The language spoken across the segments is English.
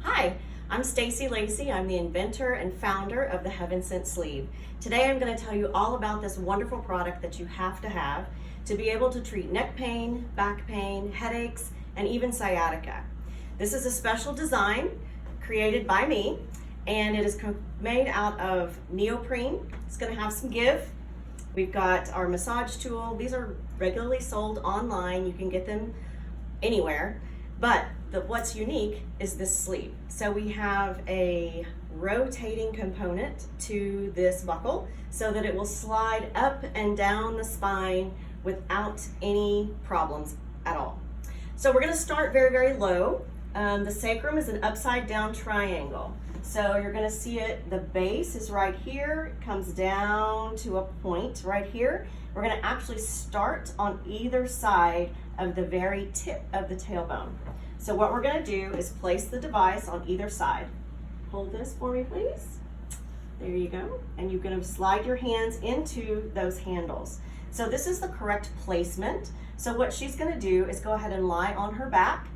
Hi, I'm Stacy Lacey. I'm the inventor and founder of the Heavensent Sleeve. Today I'm going to tell you all about this wonderful product that you have to be able to treat neck pain, back pain, headaches, and even sciatica. This is a special design created by me, and it is made out of neoprene. It's going to have some give. We've got our massage tool. These are regularly sold online. You can get them anywhere. But what's unique is this sleeve. So we have a rotating component to this buckle so that it will slide up and down the spine without any problems at all. So we're going to start very, very low. The sacrum is an upside down triangle. So you're going to see it, the base is right here, it comes down to a point right here. We're going to actually start on either side of the very tip of the tailbone. So what we're going to do is place the device on either side. Hold this for me, please. There you go. And you're going to slide your hands into those handles. So this is the correct placement. So what she's going to do is go ahead and lie on her back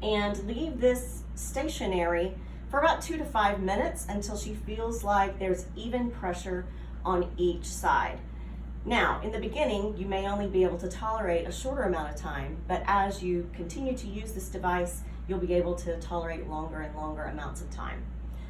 and leave this stationary for about 2 to 5 minutes until she feels like there's even pressure on each side. Now, in the beginning, you may only be able to tolerate a shorter amount of time, but as you continue to use this device, you'll be able to tolerate longer and longer amounts of time.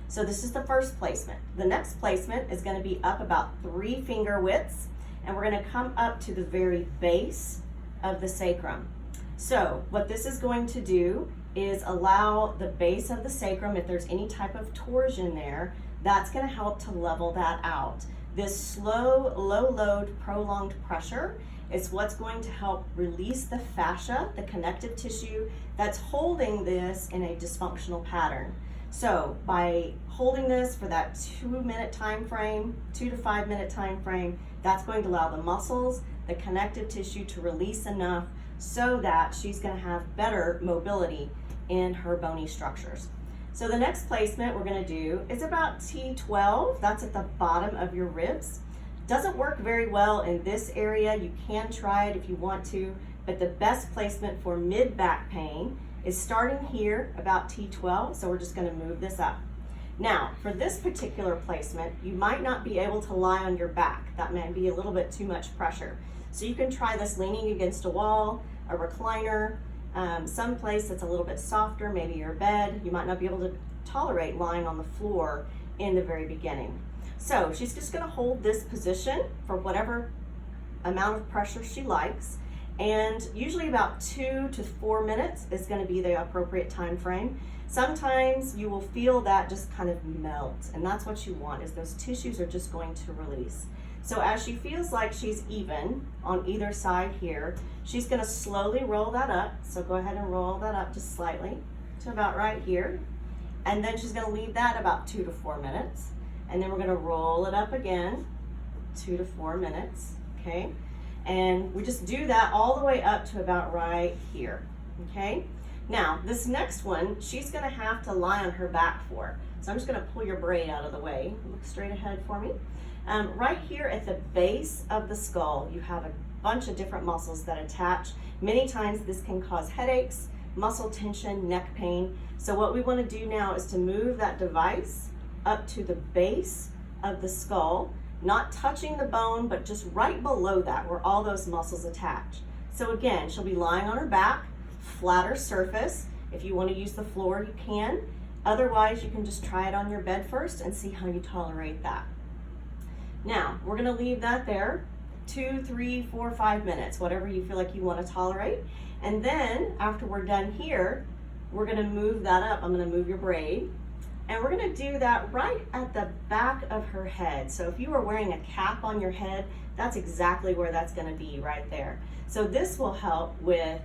So this is the first placement. The next placement is going to be up about 3 finger widths, and we're going to come up to the very base of the sacrum. So what this is going to do is allow the base of the sacrum, if there's any type of torsion there, that's going to help to level that out. This slow, low load, prolonged pressure is what's going to help release the fascia, the connective tissue that's holding this in a dysfunctional pattern. So by holding this for that 2-minute time frame, 2 to 5 minute time frame, that's going to allow the muscles, the connective tissue to release enough so that she's going to have better mobility in her bony structures. So the next placement we're going to do is about T12. That's at the bottom of your ribs. Doesn't work very well in this area. You can try it if you want to, but the best placement for mid-back pain is starting here about T12. So we're just going to move this up. Now, for this particular placement, you might not be able to lie on your back. That may be a little bit too much pressure. So you can try this leaning against a wall, a recliner, some place that's a little bit softer, maybe your bed. You might not be able to tolerate lying on the floor in the very beginning. So she's just going to hold this position for whatever amount of pressure she likes, and usually about 2 to 4 minutes is going to be the appropriate time frame. Sometimes you will feel that just kind of melt, and that's what you want, is those tissues are just going to release. So as she feels like she's even on either side here, she's going to slowly roll that up. So go ahead and roll that up just slightly to about right here. And then she's going to leave that about 2 to 4 minutes. And then we're going to roll it up again, 2 to 4 minutes, okay? And we just do that all the way up to about right here, okay? Now, this next one, she's going to have to lie on her back for. So I'm just going to pull your braid out of the way. Look straight ahead for me. Right here at the base of the skull, you have a bunch of different muscles that attach. Many times this can cause headaches, muscle tension, neck pain. So what we want to do now is to move that device up to the base of the skull, not touching the bone, but just right below that where all those muscles attach. So again, she'll be lying on her back, flatter surface. If you want to use the floor, you can. Otherwise, you can just try it on your bed first and see how you tolerate that. Now, we're going to leave that there 2, 3, 4, 5 minutes, whatever you feel like you want to tolerate. And then after we're done here, we're going to move that up. I'm going to move your braid. And we're going to do that right at the back of her head. So if you were wearing a cap on your head, that's exactly where that's going to be, right there. So this will help with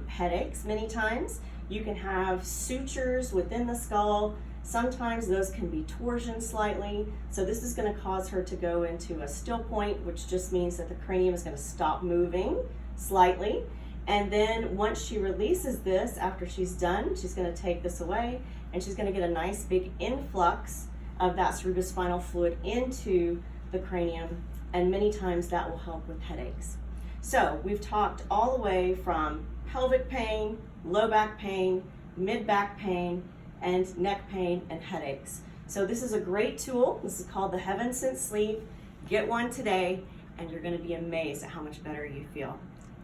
headaches many times. You can have sutures within the skull. Sometimes those can be torsion slightly. So this is going to cause her to go into a still point, which just means that the cranium is going to stop moving slightly. And then once she releases this, after she's done, she's going to take this away, and she's going to get a nice big influx of that cerebrospinal fluid into the cranium, and many times that will help with headaches. So we've talked all the way from pelvic pain, low back pain, mid back pain, and neck pain and headaches. So this is a great tool. This is called the Heavensent Sleeve. Get one today and you're going to be amazed at how much better you feel.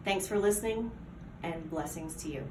Thanks for listening and blessings to you.